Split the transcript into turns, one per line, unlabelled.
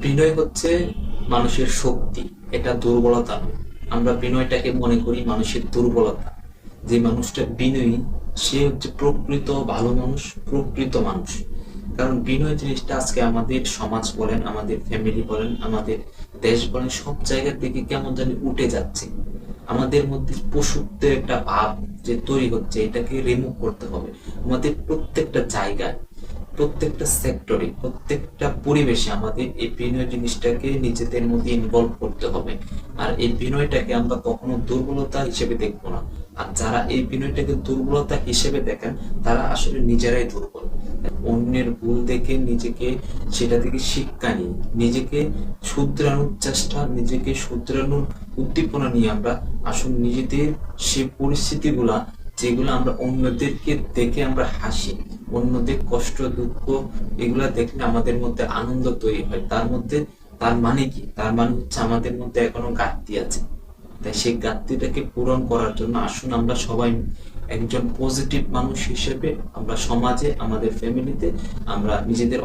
বিনয় হচ্ছে মানুষের শক্তি, এটা দুর্বলতা নয়। আমরা বিনয়টাকে মনে করি মানুষের দুর্বলতা। যে মানুষটা বিনয়ী সে হচ্ছে প্রকৃত ভালো মানুষ, প্রকৃত মানুষ। কারণ বিনয় জিনিসটা আজকে আমাদের সমাজ বলেন, আমাদের ফ্যামিলি বলেন, আমাদের দেশ বলেন, সব জায়গা থেকে কেমন জানি উঠে যাচ্ছে। আমাদের মধ্যে পশুত্বের একটা ভাব যে তৈরি হচ্ছে, এটাকে রিমুভ করতে হবে। আমাদের প্রত্যেকটা জায়গায়, প্রত্যেকটা সেক্টরে, প্রত্যেকটা পরিবেশে আমাদের এই বিনয় জিনিসটাকে নিজেদের মধ্যে ইনভলভ করতে হবে। আর এই বিনয়টাকে আমরা কখনো দুর্বলতা হিসেবে দেখবো না। আর যারা এই বিনয়টাকে দুর্বলতা হিসেবে দেখেন, তারা আসলে নিজেরাই দুর্বল। অন্যের ভুল দেখে নিজেকে সেটা থেকে শিক্ষা নিয়ে নিজেকে শুধরানোর চেষ্টা, নিজেকে শুধরানোর উদ্দীপনা নিয়ে আমরা আসলে নিজেদের সেই পরিস্থিতিগুলা, যেগুলো আমরা অন্যদেরকে দেখে আমরা হাসি, অন্যদের কষ্ট দুঃখ এগুলা দেখলে আমাদের মধ্যে আনন্দ তৈরি হয়, তার মানে কি, তার মানে হচ্ছে আমাদের মধ্যে এখনো ঘাটতি আছে। তাই সেই ঘাটতিটাকে পূরণ করার জন্য আসুন আমরা সবাই একজন পজিটিভ মানুষ হিসেবে আমরা সমাজে, আমাদের ফ্যামিলিতে আমরা নিজেদের